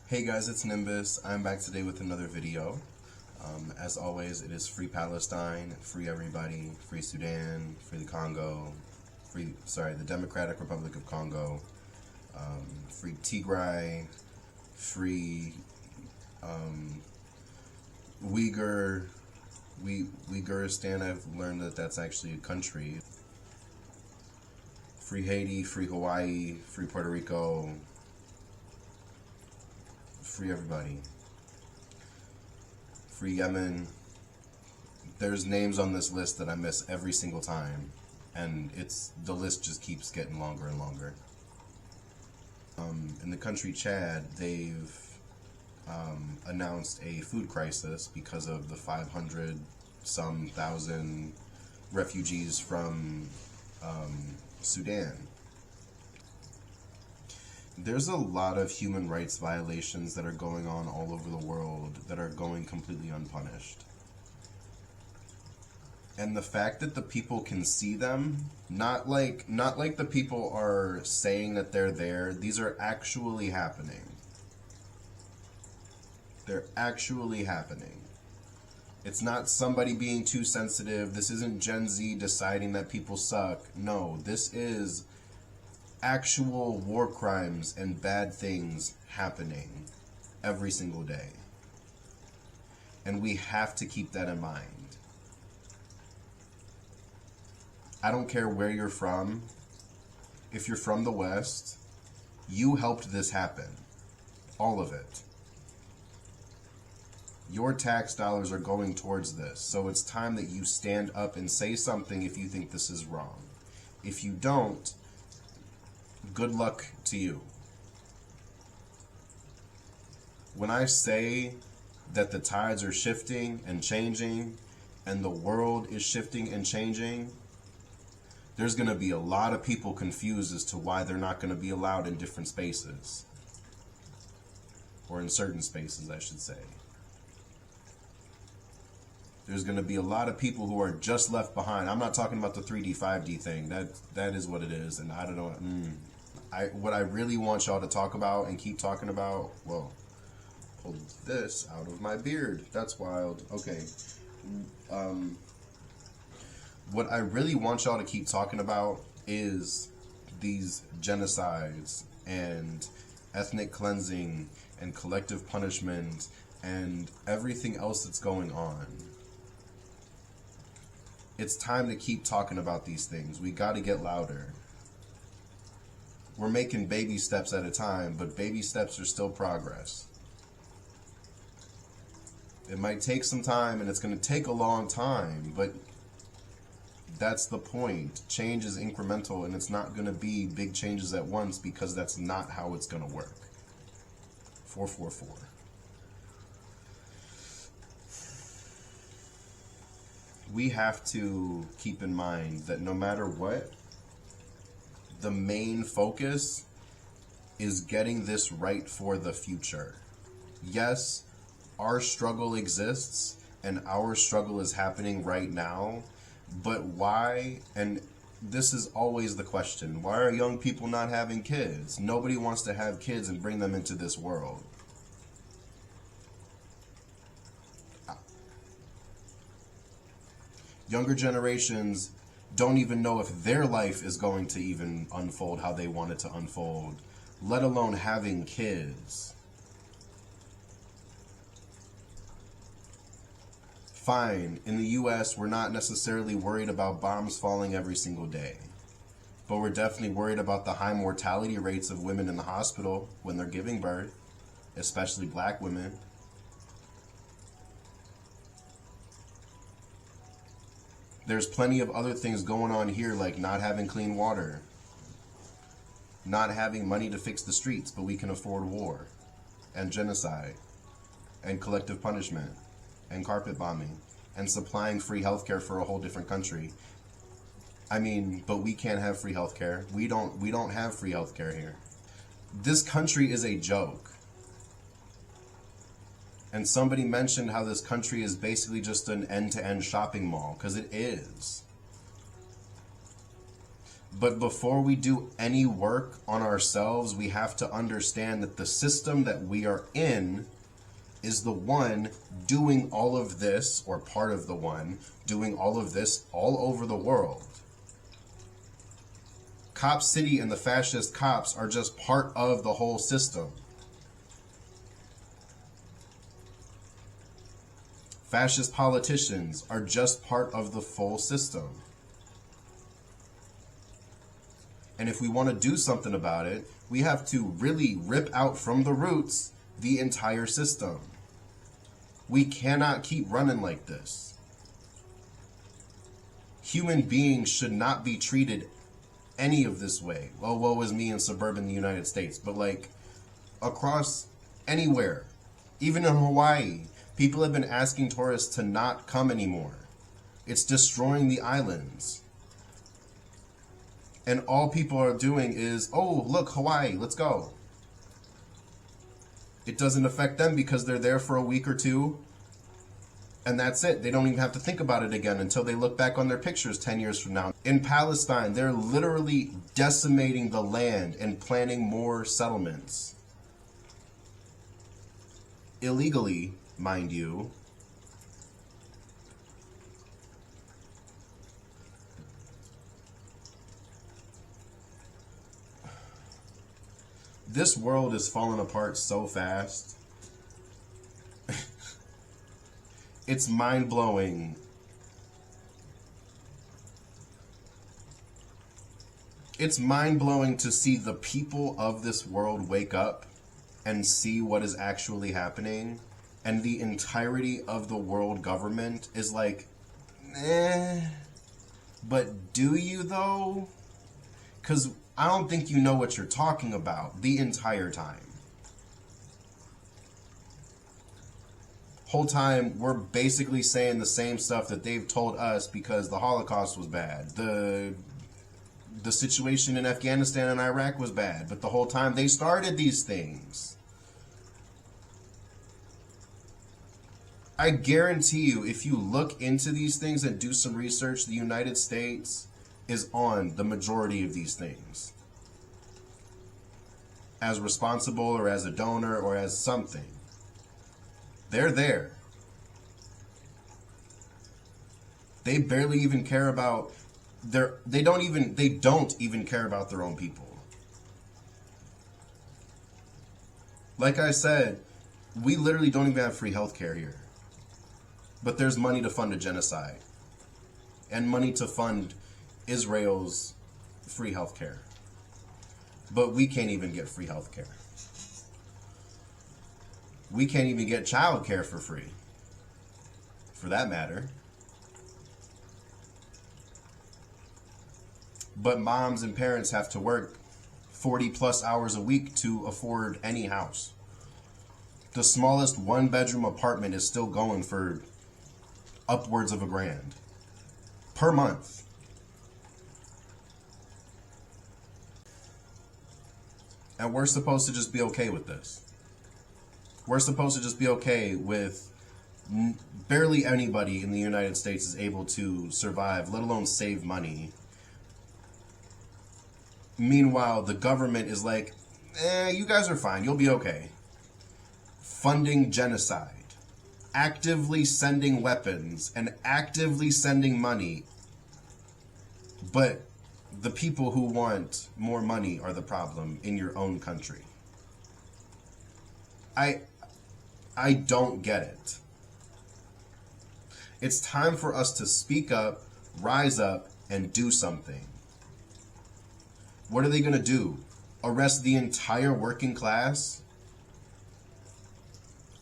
Hey guys, it's Nimbus. I'm back today with another video. As always, it is free Palestine, free everybody, free Sudan, free the Congo, the Democratic Republic of Congo, free Tigray, free Uiguristan. I've learned that that's actually a country. Free Haiti, free Hawaii, free Puerto Rico, free everybody. Free Yemen. There's names on this list that I miss every single time, and the list just keeps getting longer and longer. In the country Chad, they've announced a food crisis because of the 500-some thousand refugees from Sudan. There's a lot of human rights violations that are going on all over the world that are going completely unpunished. And the fact that the people can see them, not like the people are saying that they're there, these are actually happening. They're actually happening. It's not somebody being too sensitive. This isn't Gen Z deciding that people suck. No, this is actual war crimes and bad things happening every single day. And we have to keep that in mind. I don't care where you're from. If you're from the West, you helped this happen. All of it. Your tax dollars are going towards this, so it's time that you stand up and say something if you think this is wrong. If you don't, good luck to you. When I say that the tides are shifting and changing, and the world is shifting and changing, there's going to be a lot of people confused as to why they're not going to be allowed in different spaces. Or in certain spaces, I should say. There's going to be a lot of people who are just left behind. I'm not talking about the 3D, 5D thing. That is what it is. And I don't know. What I really want y'all to talk about and keep talking about, well, pull this out of my beard. That's wild. Okay. What I really want y'all to keep talking about is these genocides and ethnic cleansing and collective punishment and everything else that's going on. It's time to keep talking about these things. We got to get louder. We're making baby steps at a time, but baby steps are still progress. It might take some time, and it's going to take a long time, but that's the point. Change is incremental, and it's not going to be big changes at once because that's not how it's going to work. 444. We have to keep in mind that no matter what, the main focus is getting this right for the future. Yes, our struggle exists and our struggle is happening right now, but why? And this is always the question. Why are young people not having kids? Nobody wants to have kids and bring them into this world. Younger generations don't even know if their life is going to even unfold how they want it to unfold, let alone having kids. Fine, in the US, we're not necessarily worried about bombs falling every single day, but we're definitely worried about the high mortality rates of women in the hospital when they're giving birth, especially black women. There's plenty of other things going on here, like not having clean water, not having money to fix the streets, but we can afford war and genocide and collective punishment and carpet bombing and supplying free healthcare for a whole different country. I mean, but we can't have free healthcare. We don't have free healthcare here. This country is a joke. And somebody mentioned how this country is basically just an end-to-end shopping mall, because it is. But before we do any work on ourselves, we have to understand that the system that we are in is the one doing all of this, or part of the one doing all of this all over the world. Cop City and the fascist cops are just part of the whole system. Fascist politicians are just part of the full system. And if we want to do something about it, we have to really rip out from the roots the entire system. We cannot keep running like this. Human beings should not be treated any of this way. Well, woe is me in suburban United States, but like across anywhere, even in Hawaii, people have been asking tourists to not come anymore. It's destroying the islands. And all people are doing is, oh, look, Hawaii, let's go. It doesn't affect them because they're there for a week or two. And that's it. They don't even have to think about it again until they look back on their pictures 10 years from now. In Palestine, they're literally decimating the land and planning more settlements. Illegally, mind you. This world is falling apart so fast. It's mind-blowing. It's mind-blowing to see the people of this world wake up and see what is actually happening. And the entirety of the world government is like, but do you though? Because I don't think you know what you're talking about the entire time. Whole time we're basically saying the same stuff that they've told us because the Holocaust was bad. The situation in Afghanistan and Iraq was bad, but the whole time they started these things. I guarantee you, if you look into these things and do some research, the United States is on the majority of these things. As responsible or as a donor or as something. They're there. They barely even care about they don't even care about their own people. Like I said, we literally don't even have free healthcare here. But there's money to fund a genocide. And money to fund Israel's free healthcare. But we can't even get free healthcare. We can't even get childcare for free, for that matter. But moms and parents have to work 40 plus hours a week to afford any house. The smallest one-bedroom apartment is still going for upwards of $1,000 per month. And we're supposed to just be okay with this. We're supposed to just be okay with barely anybody in the United States is able to survive, let alone save money. Meanwhile, the government is like, you guys are fine, you'll be okay. Funding genocide, actively sending weapons, and actively sending money. But the people who want more money are the problem in your own country. I don't get it. It's time for us to speak up, rise up, and do something. What are they going to do? Arrest the entire working class?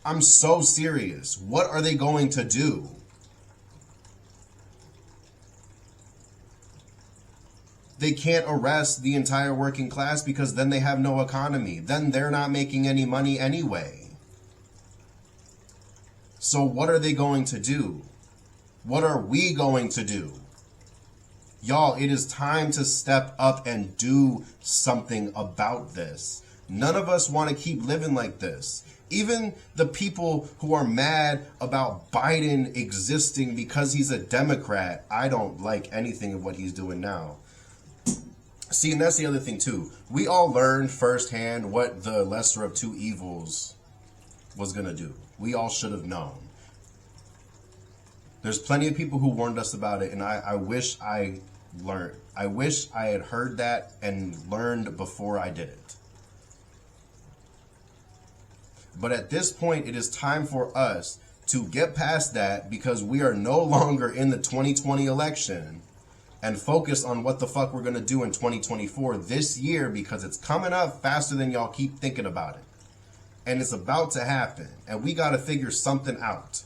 I'm so serious. What are they going to do? They can't arrest the entire working class because then they have no economy. Then they're not making any money anyway. So what are they going to do? What are we going to do? Y'all, it is time to step up and do something about this. None of us want to keep living like this. Even the people who are mad about Biden existing because he's a Democrat, I don't like anything of what he's doing now. See, and that's the other thing too. We all learned firsthand what the lesser of two evils was going to do. We all should have known. There's plenty of people who warned us about it, and I wish I learned. I wish I had heard that and learned before I did it. But at this point, it is time for us to get past that, because we are no longer in the 2020 election, and focus on what the fuck we're going to do in 2024 this year, because it's coming up faster than y'all keep thinking about it. And it's about to happen, and we got to figure something out.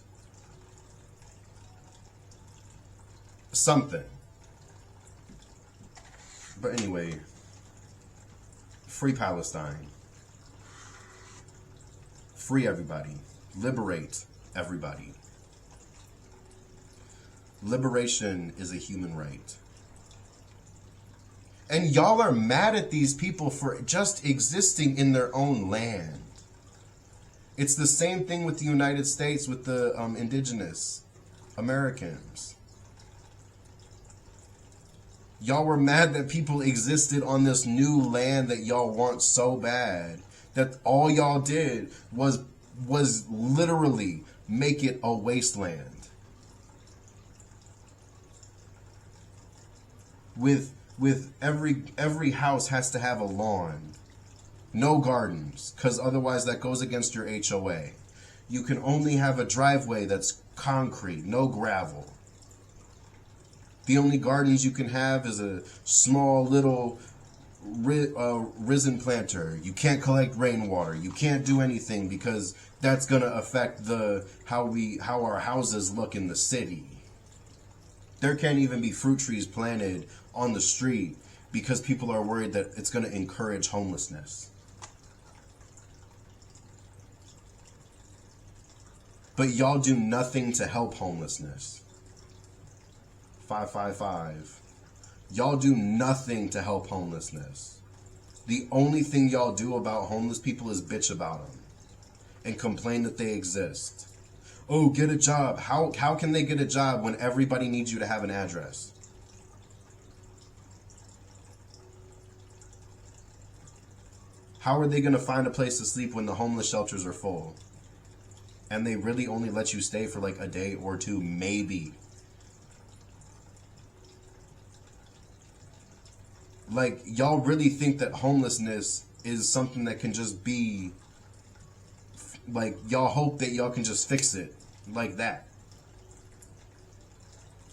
Something. But anyway, free Palestine. Free everybody. Liberate everybody. Liberation is a human right. And y'all are mad at these people for just existing in their own land. It's the same thing with the United States, with the indigenous Americans. Y'all were mad that people existed on this new land that y'all want so bad, that all y'all did was literally make it a wasteland. With every house has to have a lawn. No gardens, because otherwise that goes against your HOA. You can only have a driveway that's concrete, no gravel. The only gardens you can have is a small little risen planter. You can't collect rainwater. You can't do anything, because that's going to affect how our houses look in the city. There can't even be fruit trees planted on the street, because people are worried that it's going to encourage homelessness. But y'all do nothing to help homelessness. 555. Y'all do nothing to help homelessness. The only thing y'all do about homeless people is bitch about them and complain that they exist. Oh, get a job. How can they get a job when everybody needs you to have an address? How are they going to find a place to sleep when the homeless shelters are full? And they really only let you stay for like a day or two, maybe. Like, y'all really think that homelessness is something that can just be, like, y'all hope that y'all can just fix it like that.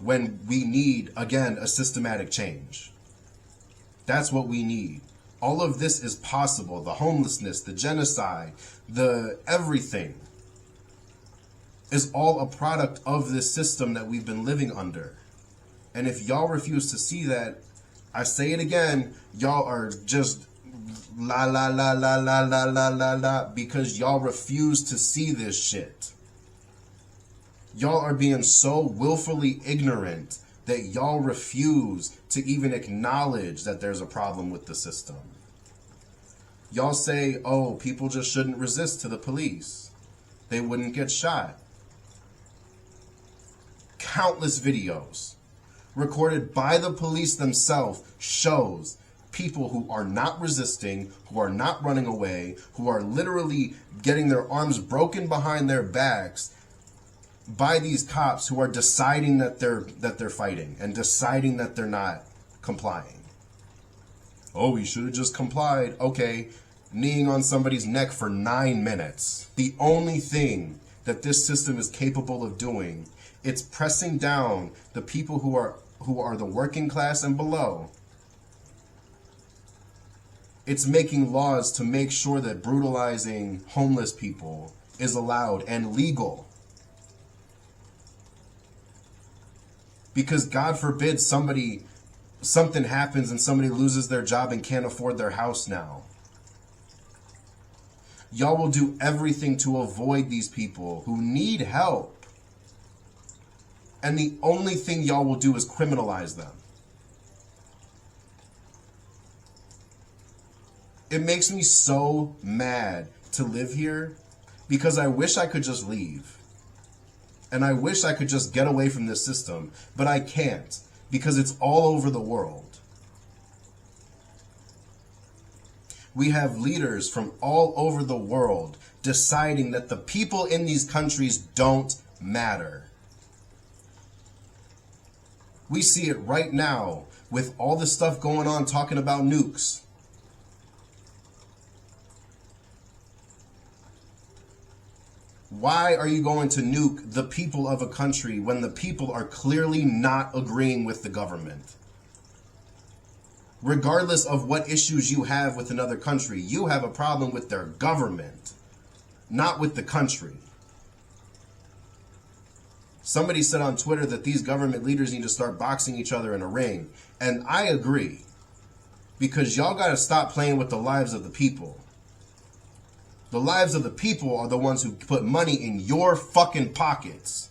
When we need, again, a systematic change. That's what we need. All of this is possible. The homelessness, the genocide, the everything is all a product of this system that we've been living under. And if y'all refuse to see that, I say it again, y'all are just la la la la la la la la la, because y'all refuse to see this shit. Y'all are being so willfully ignorant that y'all refuse to even acknowledge that there's a problem with the system. Y'all say, oh, people just shouldn't resist to the police. They wouldn't get shot. Countless videos recorded by the police themselves shows people who are not resisting, who are not running away, who are literally getting their arms broken behind their backs by these cops who are deciding that they're fighting and deciding that they're not complying. Oh, we should have just complied. Okay, kneeing on somebody's neck for 9 minutes. The only thing that this system is capable of doing, it's pressing down the people who are the working class and below. It's making laws to make sure that brutalizing homeless people is allowed and legal. Because God forbid something happens and somebody loses their job and can't afford their house now. Y'all will do everything to avoid these people who need help. And the only thing y'all will do is criminalize them. It makes me so mad to live here, because I wish I could just leave. And I wish I could just get away from this system, but I can't, because it's all over the world. We have leaders from all over the world deciding that the people in these countries don't matter. We see it right now with all the stuff going on talking about nukes. Why are you going to nuke the people of a country when the people are clearly not agreeing with the government? Regardless of what issues you have with another country, you have a problem with their government, not with the country. Somebody said on Twitter that these government leaders need to start boxing each other in a ring. And I agree. Because y'all got to stop playing with the lives of the people. The lives of the people are the ones who put money in your fucking pockets.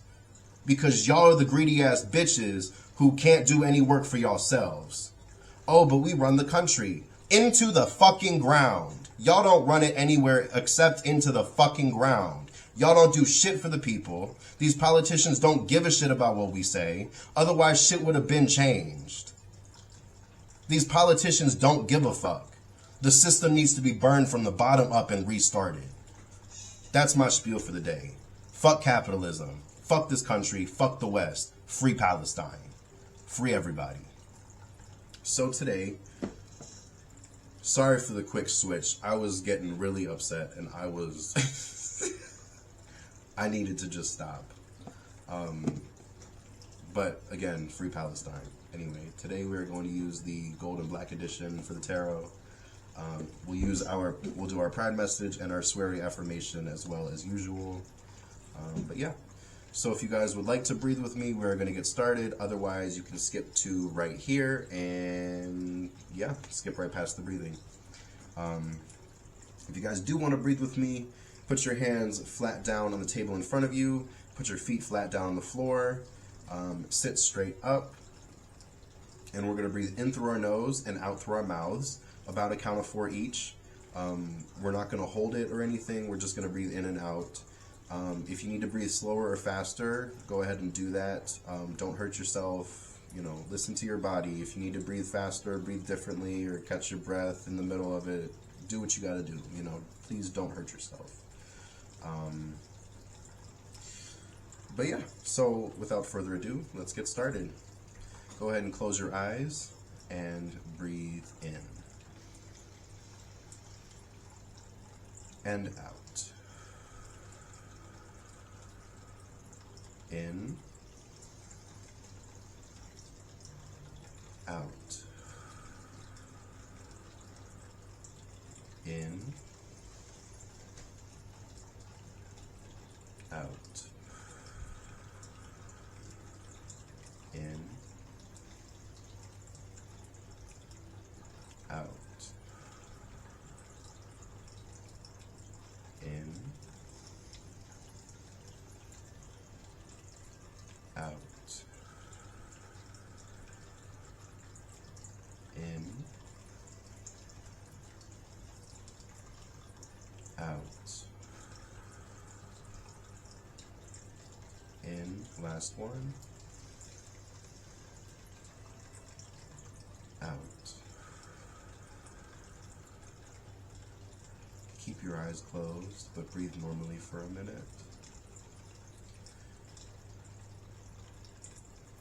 Because y'all are the greedy ass bitches who can't do any work for yourselves. Oh, but we run the country. Into the fucking ground. Y'all don't run it anywhere except into the fucking ground. Y'all don't do shit for the people. These politicians don't give a shit about what we say. Otherwise, shit would have been changed. These politicians don't give a fuck. The system needs to be burned from the bottom up and restarted. That's my spiel for the day. Fuck capitalism. Fuck this country. Fuck the West. Free Palestine. Free everybody. So today, sorry for the quick switch. I was getting really upset and I needed to just stop. But again, free Palestine. Anyway, today we're going to use the gold and black edition for the tarot. We'll do our pride message and our sweary affirmation as well as usual. But yeah, so if you guys would like to breathe with me, we're going to get started. Otherwise, you can skip to right here and yeah, skip right past the breathing. If you guys do want to breathe with me, put your hands flat down on the table in front of you. Put your feet flat down on the floor. Sit straight up. And we're going to breathe in through our nose and out through our mouths. About a count of 4 each. We're not going to hold it or anything. We're just going to breathe in and out. If you need to breathe slower or faster, go ahead and do that. Don't hurt yourself. You know, listen to your body. If you need to breathe faster, breathe differently, or catch your breath in the middle of it, do what you got to do. You know, please don't hurt yourself. But yeah, so without further ado, let's get started. Go ahead and close your eyes and breathe in. And out. In. Out. In. Out. In. Out. In. Out. In. Out. In. Last one. Out. Keep your eyes closed, but breathe normally for a minute.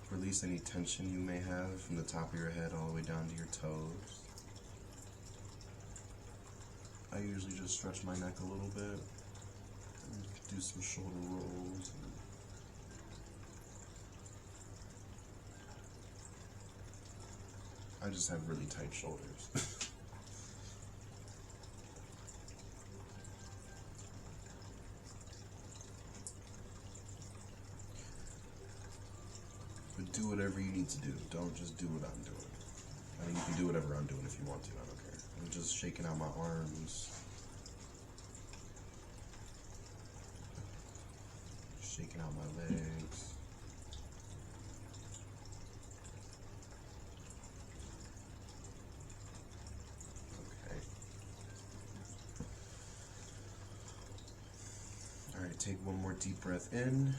Release any tension you may have from the top of your head all the way down to your toes. I usually just stretch my neck a little bit and do some shoulder rolls. I just have really tight shoulders. But do whatever you need to do. Don't just do what I'm doing. I mean, you can do whatever I'm doing if you want to. I don't care. I'm just shaking out my arms. Shaking out my legs. Okay. Alright, take one more deep breath in.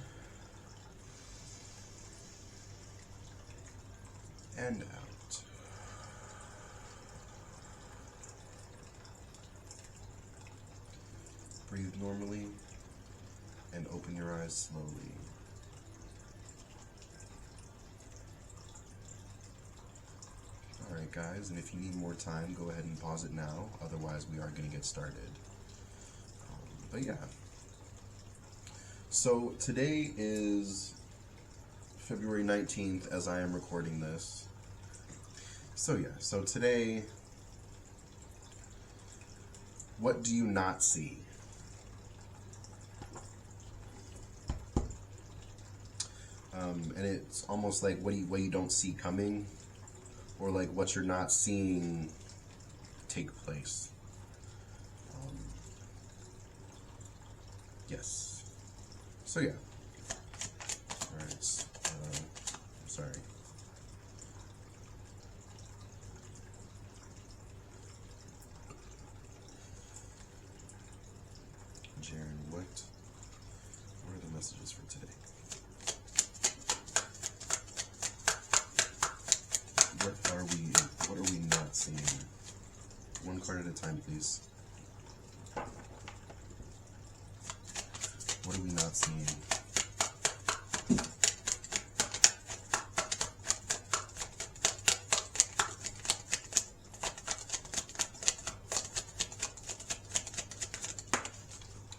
And out. normally and open your eyes slowly. Alright guys, and if you need more time, go ahead and pause it now, otherwise we are going to get started. But yeah. So today is February 19th as I am recording this. So yeah, so today, what do you not see? And it's almost like what you don't see coming, or like what you're not seeing take place. Yes. So yeah. All right. I'm sorry. Jaren, what are the messages for today? What are we not seeing? One card at a time, please. What are we not seeing?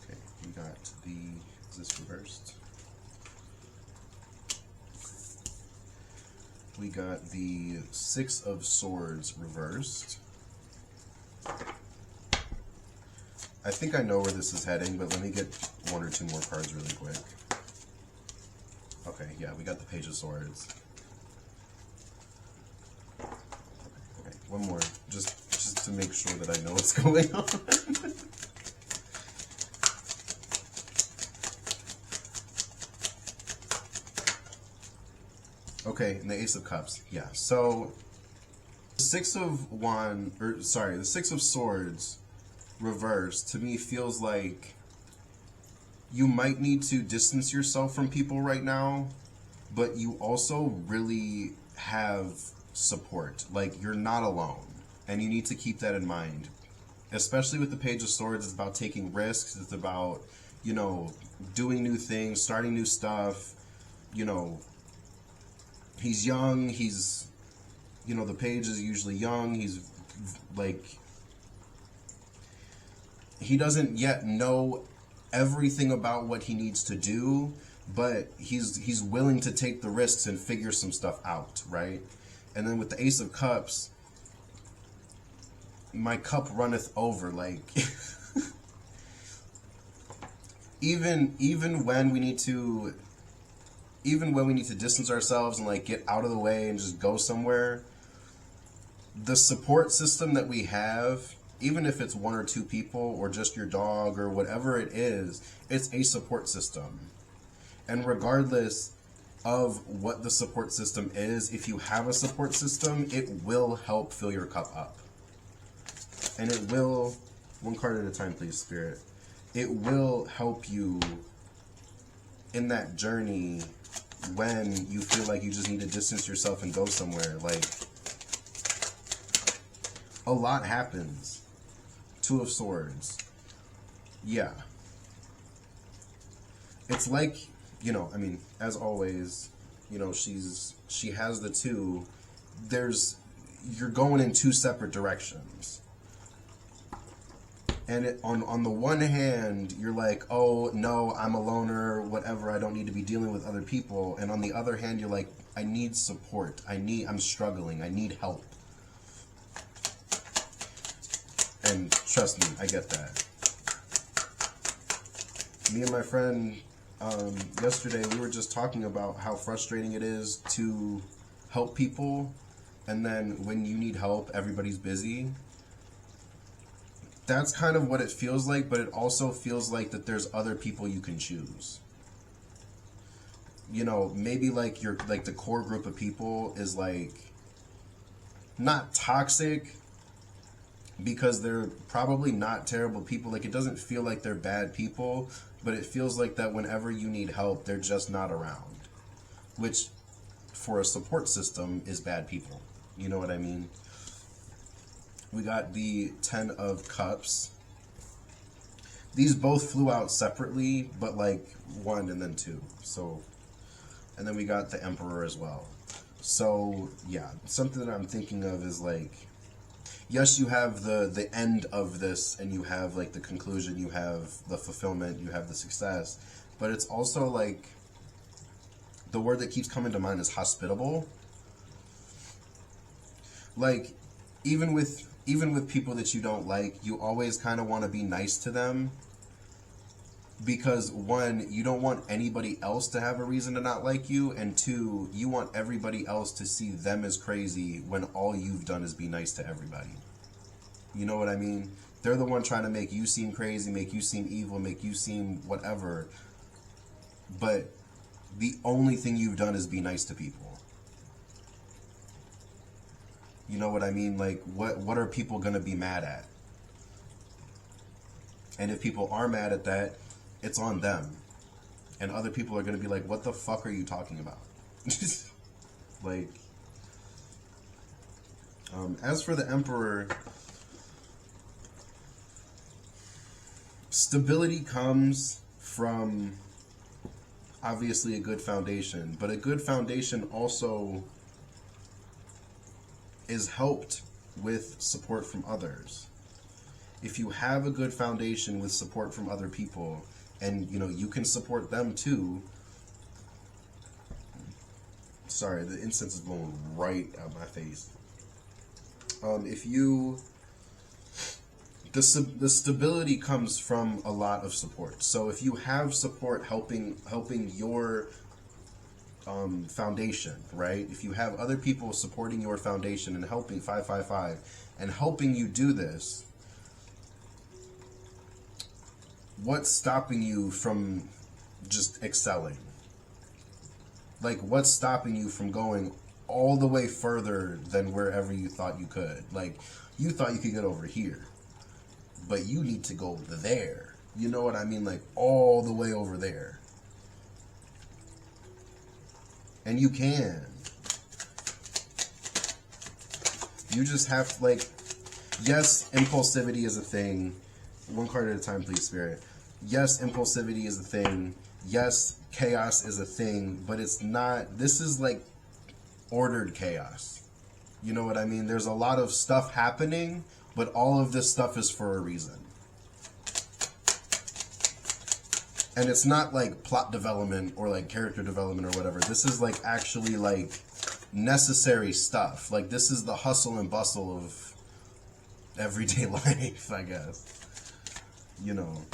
Okay, we got is this reversed? We got the Six of Swords reversed. I think I know where this is heading, but let me get one or two more cards really quick. Okay, yeah, we got the Page of Swords. Okay, one more, just to make sure that I know what's going on. Okay, and the Ace of Cups. Yeah, so the Six of Swords reversed to me feels like you might need to distance yourself from people right now, but you also really have support. Like, you're not alone, and you need to keep that in mind. Especially with the Page of Swords, it's about taking risks. It's about, you know, doing new things, starting new stuff. You know, he's young, he's, you know, the Page is usually young, he's like, he doesn't yet know everything about what he needs to do, but he's willing to take the risks and figure some stuff out, right? And then with the Ace of Cups, my cup runneth over, like even when we need to distance ourselves and like get out of the way and just go somewhere, the support system that we have, even if it's one or two people or just your dog or whatever it is, it's a support system. And regardless of what the support system is, if you have a support system, it will help fill your cup up. And it will, one card at a time please, Spirit. It will help you in that journey when you feel like you just need to distance yourself and go somewhere. Like, a lot happens. Two of Swords. Yeah. It's like, you know, I mean, as always, you know, she has the two. You're going in two separate directions. And on the one hand, you're like, oh, no, I'm a loner, whatever, I don't need to be dealing with other people. And on the other hand, you're like, I need support. I'm struggling. I need help. And trust me, I get that. Me and my friend, yesterday, we were just talking about how frustrating it is to help people. And then when you need help, everybody's busy. That's kind of what it feels like, but it also feels like that there's other people you can choose. You know, maybe like the core group of people is like not toxic, because they're probably not terrible people. Like, it doesn't feel like they're bad people, but it feels like that whenever you need help, they're just not around, which for a support system is bad people. You know what I mean? We got the Ten of Cups. these both flew out separately, but like 1 and then 2. So, and then we got the Emperor as well. So yeah, something that I'm thinking of is like, yes, you have the end of this, and you have like the conclusion, you have the fulfillment, you have the success, but it's also like, the word that keeps coming to mind is hospitable. Like, even with people that you don't like, you always kind of want to be nice to them, because 1, you don't want anybody else to have a reason to not like you, and 2, you want everybody else to see them as crazy when all you've done is be nice to everybody. You know what I mean? They're the one trying to make you seem crazy, make you seem evil, make you seem whatever, but the only thing you've done is be nice to people. You know what I mean? Like, what are people gonna be mad at? And if people are mad at that, it's on them. And other people are gonna be like, what the fuck are you talking about? Like, as for the Emperor, stability comes from obviously a good foundation, but a good foundation also is helped with support from others. If you have a good foundation with support from other people, and you know, you can support them too. Sorry, the incense is blowing right out my face. The stability comes from a lot of support. So if you have support helping your foundation, right? If you have other people supporting your foundation and helping 555 and helping you do this, what's stopping you from just excelling? Like, what's stopping you from going all the way further than wherever you thought you could? Like, you thought you could get over here, but you need to go there. You know what I mean? Like, all the way over there. And you can. You just have to, like, yes, impulsivity is a thing. 1 card at a time, please, Spirit. Yes, impulsivity is a thing. Yes, chaos is a thing, but it's not, this is like ordered chaos. You know what I mean? There's a lot of stuff happening, but all of this stuff is for a reason. And it's not like plot development or like character development or whatever. This is like actually like necessary stuff. Like, this is the hustle and bustle of everyday life, I guess. You know.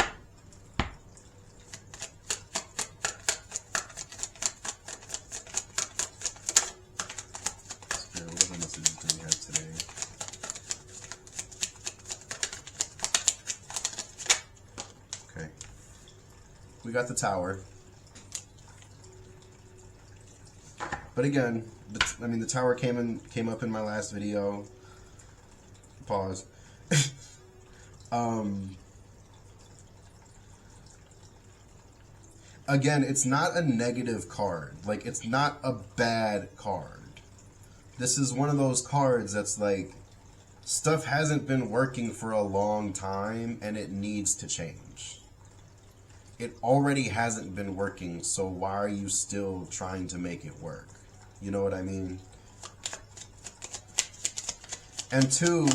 Spirit, what other messages do we have today? Okay. We got the Tower. But again, the Tower came up in my last video. Pause. Again, it's not a negative card. Like, it's not a bad card. This is one of those cards that's like, stuff hasn't been working for a long time and it needs to change. It already hasn't been working, so why are you still trying to make it work? You know what I mean? And 2,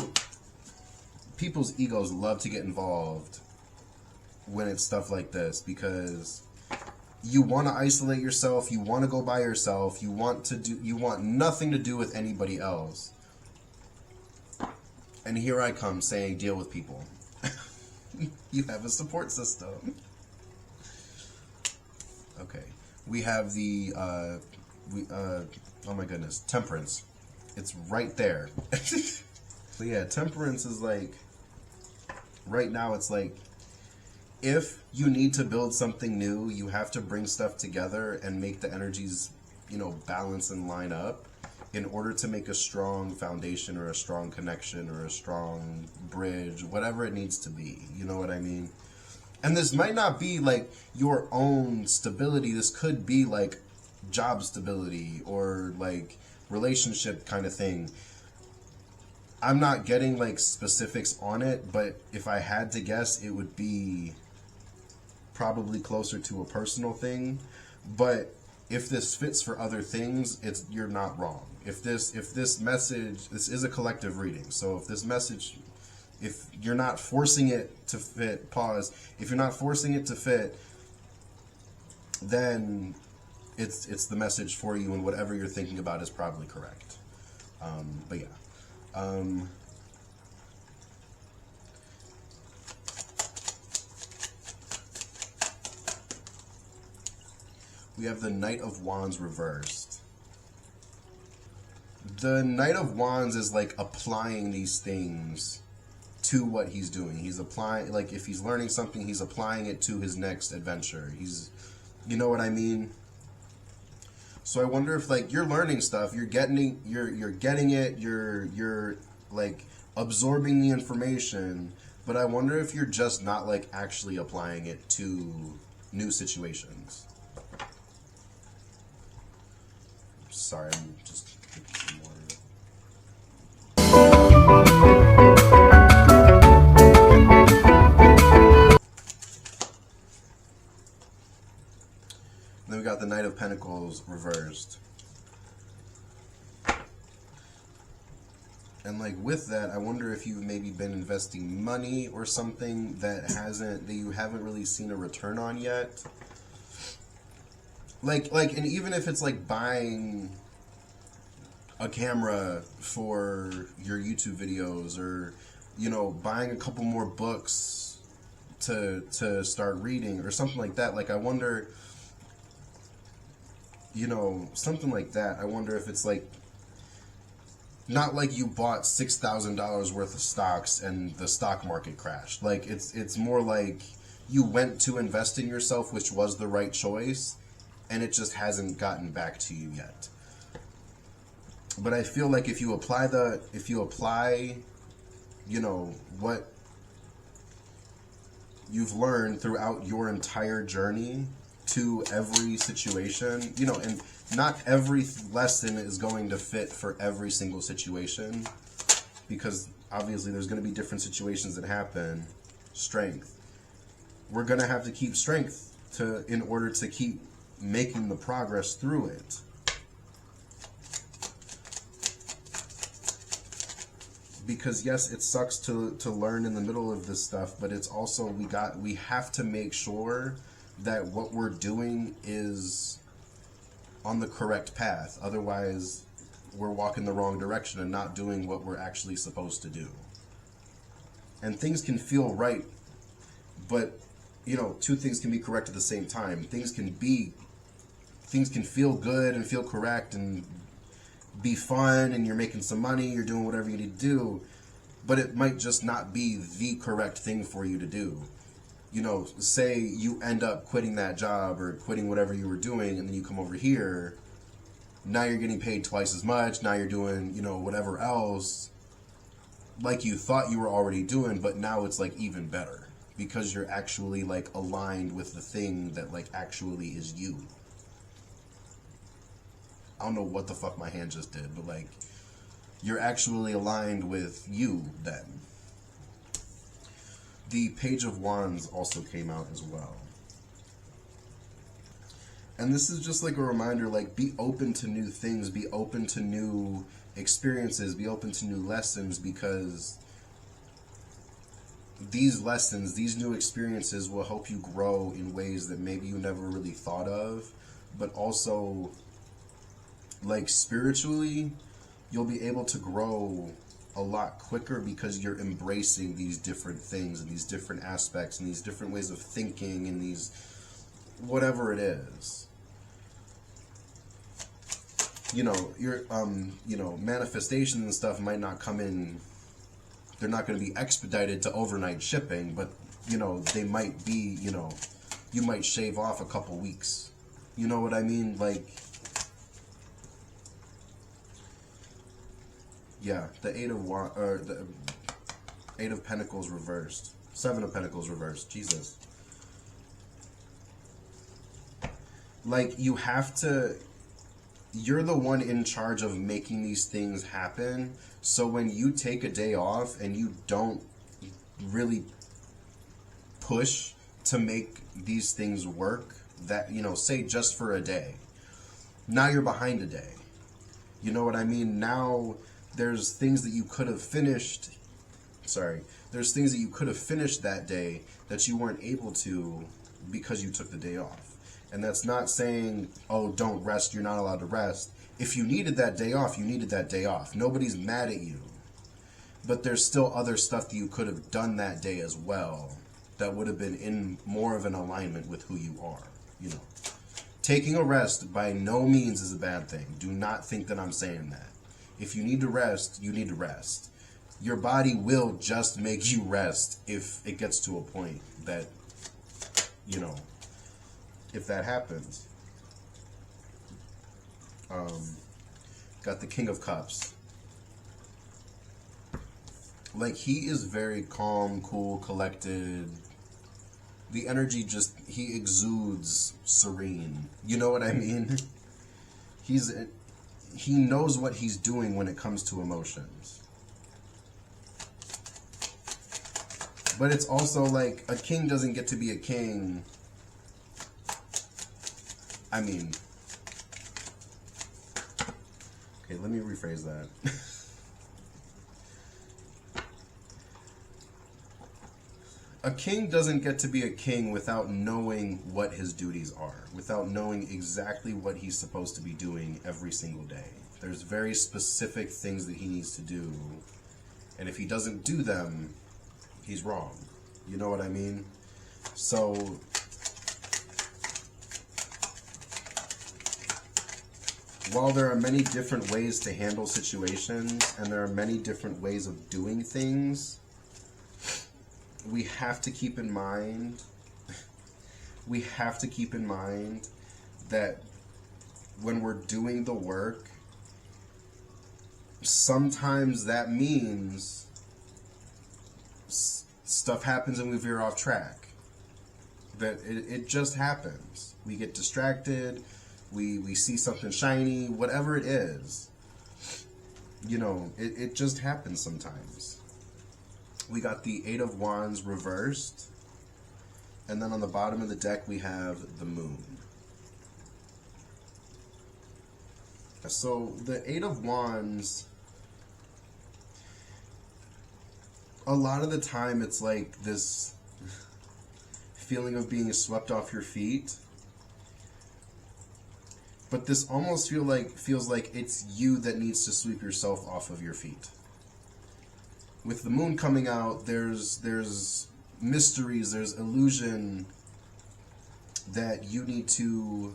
people's egos love to get involved when it's stuff like this, because you want to isolate yourself, you want to go by yourself, you want nothing to do with anybody else. And here I come saying, deal with people. You have a support system. Okay, we have the oh my goodness, Temperance. It's right there. So yeah, Temperance is like, right now it's like, if you need to build something new, you have to bring stuff together and make the energies, you know, balance and line up in order to make a strong foundation or a strong connection or a strong bridge, whatever it needs to be. You know what I mean? And this might not be like your own stability. This could be like job stability or like relationship kind of thing. I'm not getting like specifics on it, but if I had to guess, it would be probably closer to a personal thing, but if this fits for other things, you're not wrong. If this message, this is a collective reading, so if this message, if you're not forcing it to fit, pause, if you're not forcing it to fit, then it's the message for you, and whatever you're thinking about is probably correct. But yeah. We have the Knight of Wands reversed. The Knight of Wands is like applying these things to what he's doing. He's applying, like if he's learning something, he's applying it to his next adventure. You know what I mean? So I wonder if like you're learning stuff, you're getting it, you're like absorbing the information, but I wonder if you're just not like actually applying it to new situations. Sorry, I'm just drinking some water. Then we got the Knight of Pentacles reversed. And like with that, I wonder if you've maybe been investing money or something that you haven't really seen a return on yet. Like, and even if it's like buying a camera for your YouTube videos, or, you know, buying a couple more books to start reading or something like that. Like, I wonder, you know, something like that. I wonder if it's like, not like you bought $6,000 worth of stocks and the stock market crashed. Like, it's more like you went to invest in yourself, which was the right choice, and it just hasn't gotten back to you yet. But I feel like if you apply, you know, what you've learned throughout your entire journey to every situation, you know, and not every lesson is going to fit for every single situation, because obviously there's going to be different situations that happen. Strength. We're going to have to keep strength in order to keep making the progress through it. Because yes, it sucks to learn in the middle of this stuff, but it's also we have to make sure that what we're doing is on the correct path. Otherwise, we're walking the wrong direction and not doing what we're actually supposed to do. And things can feel right, but you know, two things can be correct at the same time. Things can feel good and feel correct and be fun, and you're making some money, you're doing whatever you need to do, but it might just not be the correct thing for you to do. You know, say you end up quitting that job or quitting whatever you were doing, and then you come over here, now you're getting paid twice as much, now you're doing, you know, whatever else like you thought you were already doing, but now it's like even better because you're actually like aligned with the thing that like actually is you. I don't know what the fuck my hand just did, but like, you're actually aligned with you then. The Page of Wands also came out as well. And this is just like a reminder, like, be open to new things, be open to new experiences, be open to new lessons, because these lessons, these new experiences will help you grow in ways that maybe you never really thought of, but also, like, spiritually, you'll be able to grow a lot quicker because you're embracing these different things and these different aspects and these different ways of thinking and these whatever it is. You know, your manifestations and stuff might not come in, they're not going to be expedited to overnight shipping, but you know, they might be, you know, you might shave off a couple weeks. You know what I mean? Like, yeah, the the Eight of Pentacles reversed. Seven of Pentacles reversed. Jesus. Like, you have to, you're the one in charge of making these things happen. So when you take a day off and you don't really push to make these things work, that, you know, say just for a day. Now you're behind a day. You know what I mean? Now there's things that you could have finished. There's things that you could have finished that day that you weren't able to because you took the day off. And that's not saying, oh, don't rest, you're not allowed to rest. If you needed that day off, you needed that day off. Nobody's mad at you. But there's still other stuff that you could have done that day as well that would have been in more of an alignment with who you are, you know. Taking a rest by no means is a bad thing. Do not think that I'm saying that. If you need to rest, you need to rest. Your body will just make you rest if it gets to a point that, you know, if that happens. Got the King of Cups. Like, he is very calm, cool, collected. The energy just, he exudes serene. You know what I mean? He knows what he's doing when it comes to emotions. But it's also like, a king doesn't get to be a king. I mean, okay, let me rephrase that. A king doesn't get to be a king without knowing what his duties are, without knowing exactly what he's supposed to be doing every single day. There's very specific things that he needs to do, and if he doesn't do them, he's wrong. You know what I mean? So, while there are many different ways to handle situations, and there are many different ways of doing things, we have to keep in mind that when we're doing the work, sometimes that means stuff happens and we veer off track. That it just happens. We get distracted, we see something shiny, whatever it is. You know, it just happens sometimes. We got the Eight of Wands reversed. And then on the bottom of the deck, we have the Moon. So the Eight of Wands, a lot of the time it's like this feeling of being swept off your feet. But this almost feels like it's you that needs to sweep yourself off of your feet. With the Moon coming out, there's mysteries, there's illusion that you need to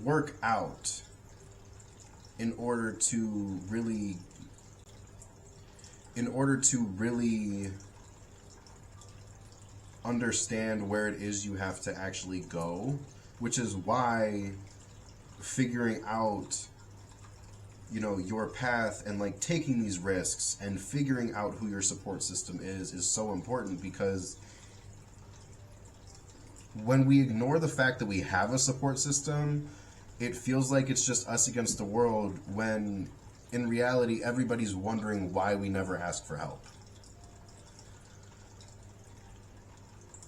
work out in order to really understand where it is you have to actually go, which is why figuring out, you know, your path and like taking these risks and figuring out who your support system is so important. Because when we ignore the fact that we have a support system, it feels like it's just us against the world, when in reality everybody's wondering why we never ask for help.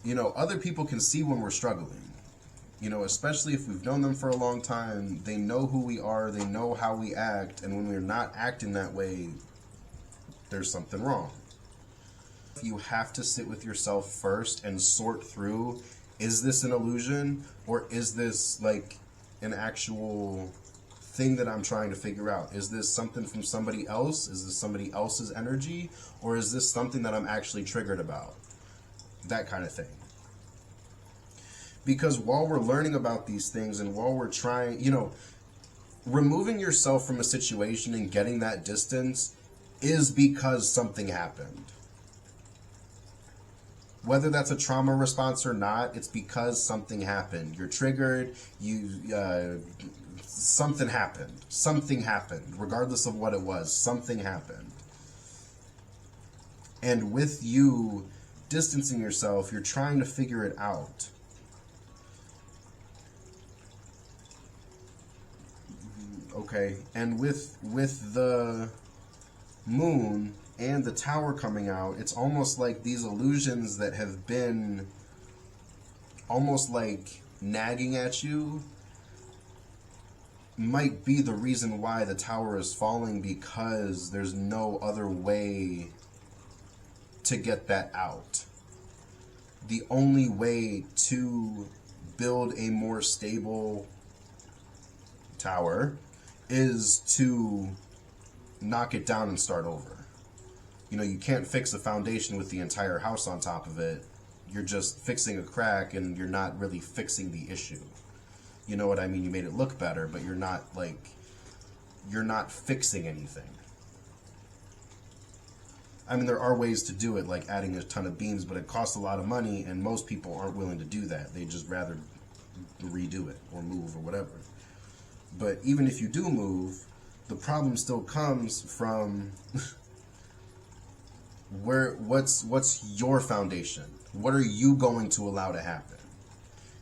You know, other people can see when we're struggling. You know, especially if we've known them for a long time, they know who we are, they know how we act, and when we're not acting that way, there's something wrong. You have to sit with yourself first and sort through, is this an illusion, or is this like an actual thing that I'm trying to figure out? Is this something from somebody else? Is this somebody else's energy? Or is this something that I'm actually triggered about? That kind of thing. Because while we're learning about these things and while we're trying, you know, removing yourself from a situation and getting that distance is because something happened. Whether that's a trauma response or not, it's because something happened. You're triggered, something happened. Something happened. Regardless of what it was, something happened. And with you distancing yourself, you're trying to figure it out. Okay, and with the Moon, and the tower coming out, it's almost like these illusions that have been almost like nagging at you might be the reason why the tower is falling, because there's no other way to get that out. The only way to build a more stable tower is to knock it down and start over. You know, you can't fix a foundation with the entire house on top of it. You're just fixing a crack and you're not really fixing the issue. You know what I mean? You made it look better, but you're not fixing anything. I mean, there are ways to do it, like adding a ton of beams, but it costs a lot of money, and most people aren't willing to do that. They just rather redo it or move or whatever. But even if you do move, the problem still comes from what's your foundation? What are you going to allow to happen?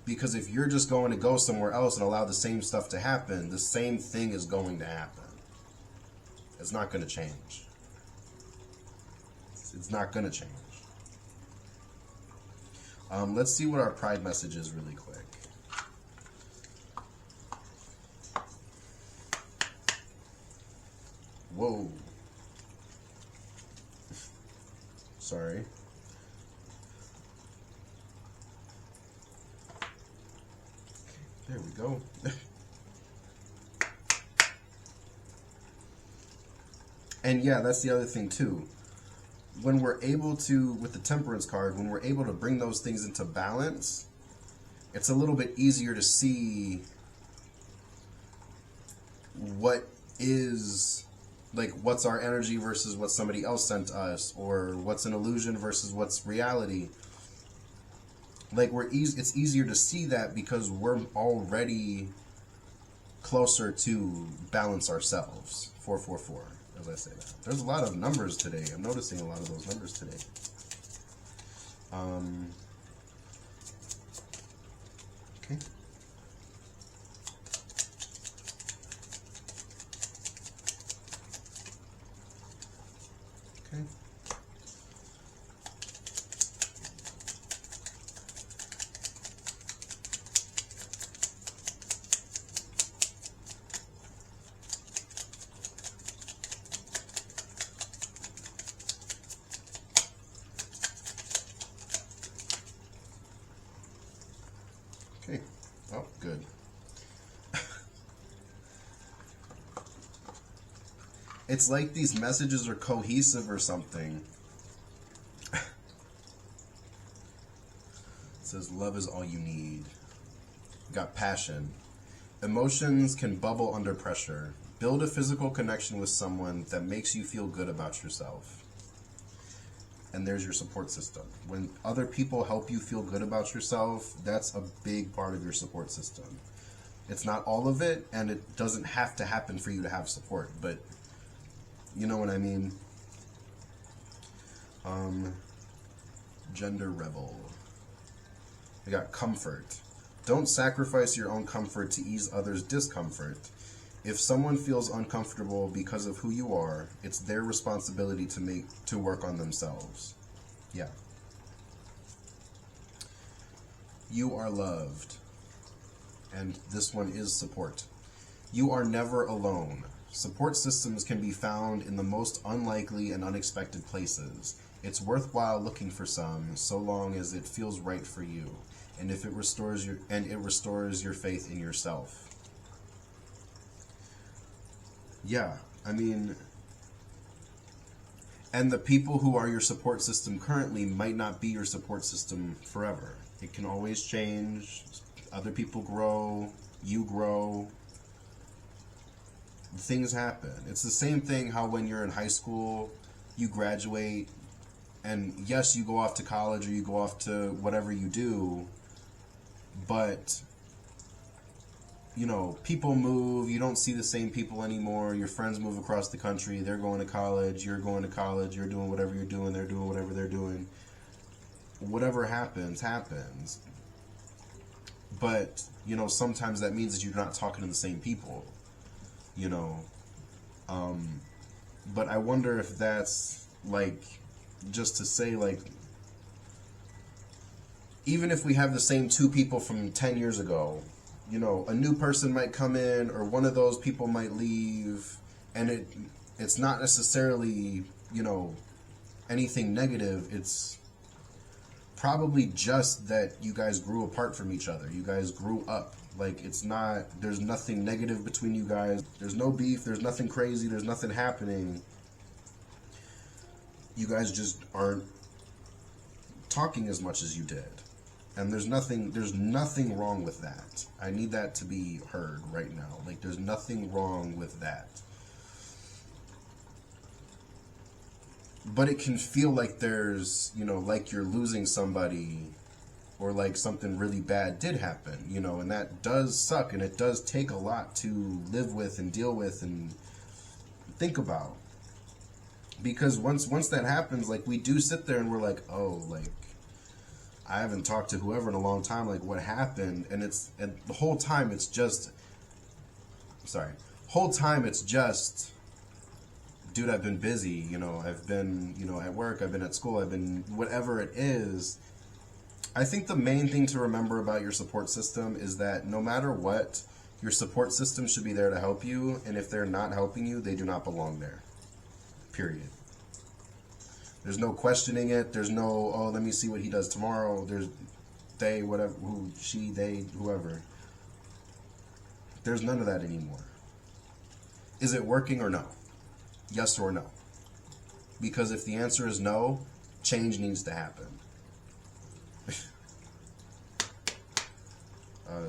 Because if you're just going to go somewhere else and allow the same stuff to happen, the same thing is going to happen. It's not going to change. It's not going to change. Let's see what our pride message is really quick. Whoa. Sorry. There we go. And yeah, that's the other thing too. When we're able to, with the temperance card, when we're able to bring those things into balance, it's a little bit easier to see what is, like, what's our energy versus what somebody else sent us, or what's an illusion versus what's reality. Like, it's easier to see that because we're already closer to balance ourselves. 444, as I say that. There's a lot of numbers today. I'm noticing a lot of those numbers today. Okay. Okay. Okay. Oh, good. It's like these messages are cohesive or something. It says, love is all you need. Got passion. Emotions can bubble under pressure. Build a physical connection with someone that makes you feel good about yourself. And there's your support system. When other people help you feel good about yourself, that's a big part of your support system. It's not all of it, and it doesn't have to happen for you to have support, but you know what I mean? Gender rebel. We got comfort. Don't sacrifice your own comfort to ease others' discomfort. If someone feels uncomfortable because of who you are, it's their responsibility to work on themselves. Yeah. You are loved. And this one is support. You are never alone. Support systems can be found in the most unlikely and unexpected places. It's worthwhile looking for some, so long as it feels right for you, and if it restores your faith in yourself. Yeah, I mean, and the people who are your support system currently might not be your support system forever. It can always change. Other people grow, you grow. Things happen. It's the same thing how when you're in high school, you graduate, and yes, you go off to college or you go off to whatever you do, but you know, people move, you don't see the same people anymore, your friends move across the country, they're going to college, you're going to college, you're doing whatever you're doing, they're doing whatever they're doing. Whatever happens, happens. But, you know, sometimes that means that you're not talking to the same people, you know. But I wonder if that's like, just to say, like, even if we have the same two people from 10 years ago, you know, a new person might come in, or one of those people might leave, and it's not necessarily, you know, anything negative. It's probably just that you guys grew apart from each other. You guys grew up. Like, it's not, there's nothing negative between you guys. There's no beef. There's nothing crazy. There's nothing happening. You guys just aren't talking as much as you did. And there's nothing wrong with that. I need that to be heard right now. Like, there's nothing wrong with that. But it can feel like there's, you know, like you're losing somebody, or like something really bad did happen, you know, and that does suck, and it does take a lot to live with and deal with and think about. Because once that happens, like, we do sit there and we're like, oh, like, I haven't talked to whoever in a long time, like, what happened? And the whole time it's just, dude, I've been busy, you know, I've been, you know, at work, I've been at school, I've been, whatever it is. I think the main thing to remember about your support system is that no matter what, your support system should be there to help you, and if they're not helping you, they do not belong there. Period. There's no questioning it. There's no, oh, let me see what he does tomorrow. There's they, whatever, who, she, they, whoever. There's none of that anymore. Is it working or no? Yes or no? Because if the answer is no, change needs to happen.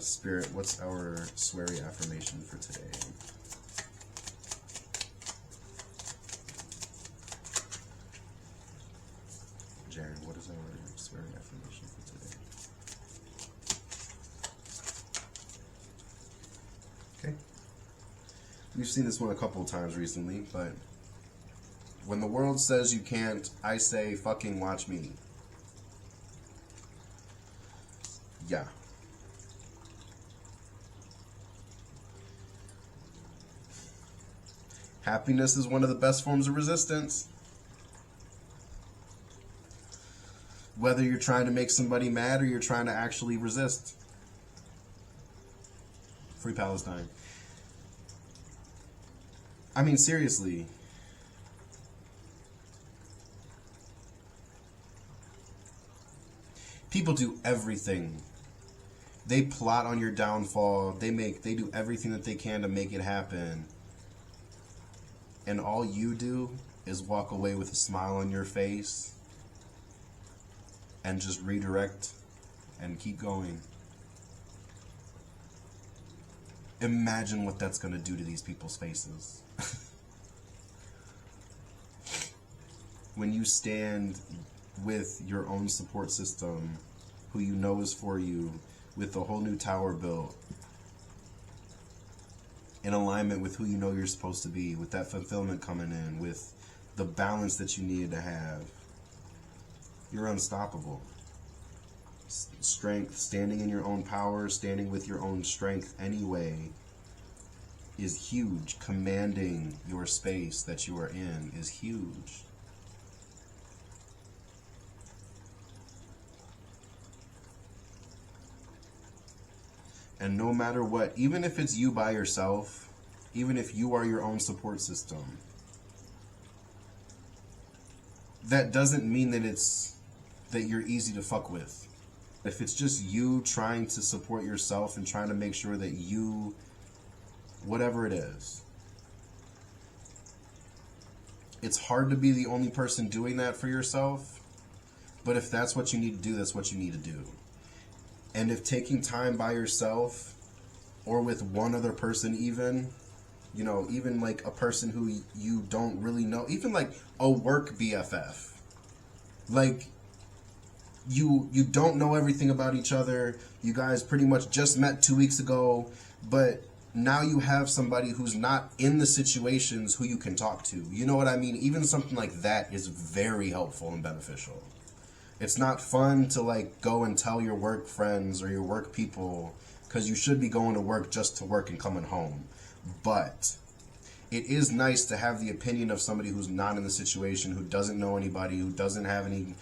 Spirit, what's our sweary affirmation for today? Jared, what is our sweary affirmation for today? Okay. We've seen this one a couple of times recently, but when the world says you can't, I say fucking watch me. Yeah. Happiness is one of the best forms of resistance. Whether you're trying to make somebody mad or you're trying to actually resist. Free Palestine. I mean, seriously. People do everything. They plot on your downfall. They do everything that they can to make it happen. And all you do is walk away with a smile on your face and just redirect and keep going. Imagine what that's going to do to these people's faces. When you stand with your own support system, who you know is for you, with a whole new tower built, in alignment with who you know you're supposed to be, with that fulfillment coming in, with the balance that you needed to have, you're unstoppable. Strength, standing in your own power, standing with your own strength anyway, is huge. Commanding your space that you are in is huge. And no matter what, even if it's you by yourself, even if you are your own support system, that doesn't mean that you're easy to fuck with. If it's just you trying to support yourself and trying to make sure that you, whatever it is, it's hard to be the only person doing that for yourself. But if that's what you need to do, that's what you need to do. And if taking time by yourself or with one other person, even, you know, even like a person who you don't really know, even like a work BFF, like you don't know everything about each other. You guys pretty much just met 2 weeks ago, but now you have somebody who's not in the situations who you can talk to. You know what I mean? Even something like that is very helpful and beneficial. It's not fun to like go and tell your work friends or your work people, because you should be going to work just to work and coming home. But it is nice to have the opinion of somebody who's not in the situation, who doesn't know anybody, who doesn't have any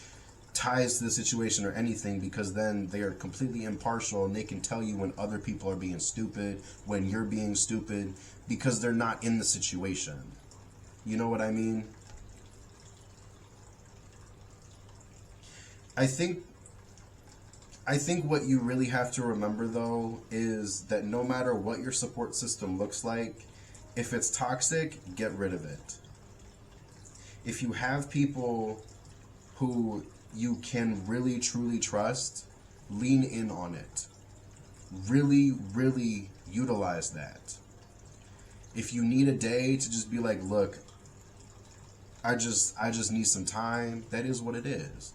ties to the situation or anything, because then they are completely impartial and they can tell you when other people are being stupid, when you're being stupid, because they're not in the situation. You know what I mean? I think what you really have to remember, though, is that no matter what your support system looks like, if it's toxic, get rid of it. If you have people who you can really truly trust, lean in on it. Really, really utilize that. If you need a day to just be like, look, I just need some time, that is what it is.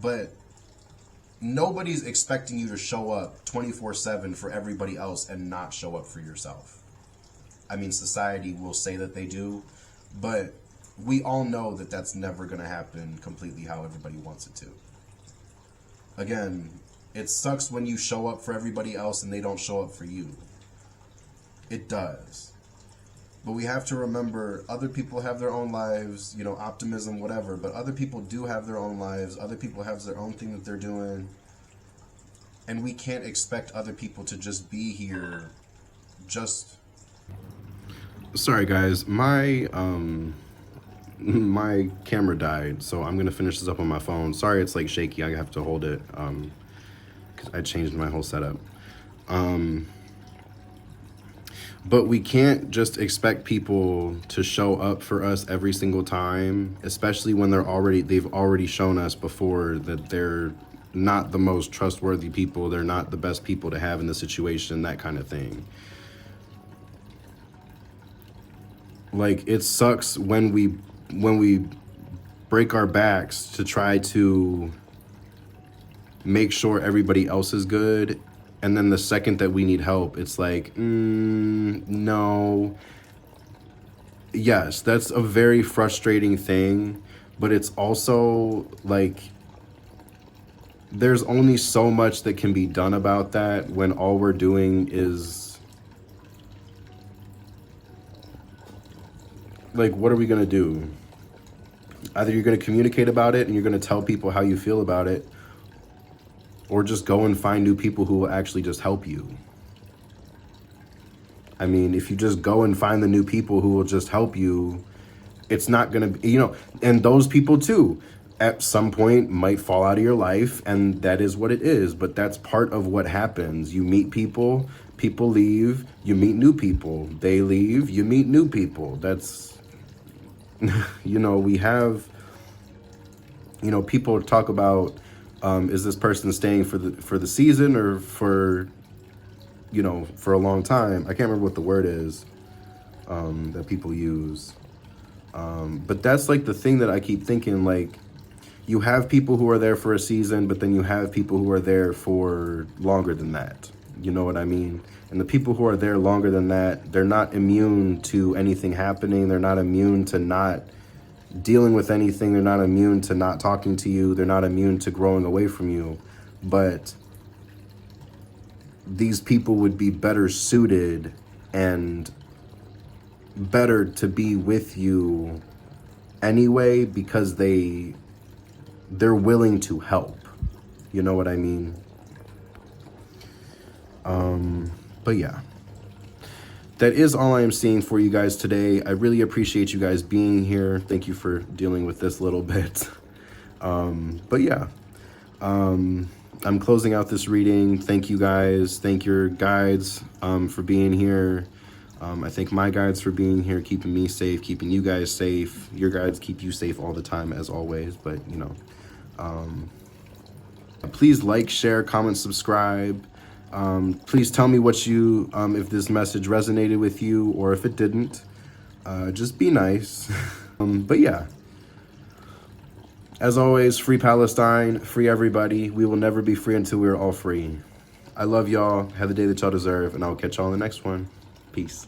But nobody's expecting you to show up 24/7 for everybody else and not show up for yourself. I mean, society will say that they do, but we all know that that's never going to happen completely how everybody wants it to. Again, it sucks when you show up for everybody else and they don't show up for you. It does. But we have to remember, other people have their own lives, you know, optimism, whatever, but other people do have their own lives. Other people have their own thing that they're doing. And we can't expect other people to just be here just... Sorry guys, my camera died, so I'm gonna finish this up on my phone. Sorry it's like shaky, I have to hold it because I changed my whole setup. But we can't just expect people to show up for us every single time, especially when they've already shown us before that they're not the most trustworthy people, they're not the best people to have in the situation, that kind of thing. Like, it sucks when we break our backs to try to make sure everybody else is good, and then the second that we need help, it's like, no. Yes, that's a very frustrating thing, but it's also like, there's only so much that can be done about that when all we're doing is, like, what are we gonna do? Either you're gonna communicate about it and you're gonna tell people how you feel about it, or just go and find new people who will actually just help you. I mean, if you just go and find the new people who will just help you, it's not gonna be, you know, and those people too, at some point might fall out of your life, and that is what it is, but that's part of what happens. You meet people, people leave, you meet new people, they leave, you meet new people. That's, you know, we have, you know, people talk about, is this person staying for the season or for, you know, for a long time? I can't remember what the word is that people use. But that's like the thing that I keep thinking, like, you have people who are there for a season, but then you have people who are there for longer than that. You know what I mean? And the people who are there longer than that, they're not immune to anything happening. They're not immune to not dealing with anything. They're not immune to not talking to you. They're not immune to growing away from you. But these people would be better suited and better to be with you anyway, because they're willing to help. You know what I mean? But yeah, that is all I am seeing for you guys today. I really appreciate you guys being here. Thank you for dealing with this little bit. But yeah, I'm closing out this reading. Thank you guys. Thank your guides for being here. I thank my guides for being here, keeping me safe, keeping you guys safe. Your guides keep you safe all the time, as always. But, you know, please like, share, comment, subscribe. Please tell me what you, if this message resonated with you or if it didn't. Just be nice. But yeah, as always, free Palestine, free everybody. We will never be free until we're all free. I love y'all. Have the day that y'all deserve, and I'll catch y'all in the next one. Peace.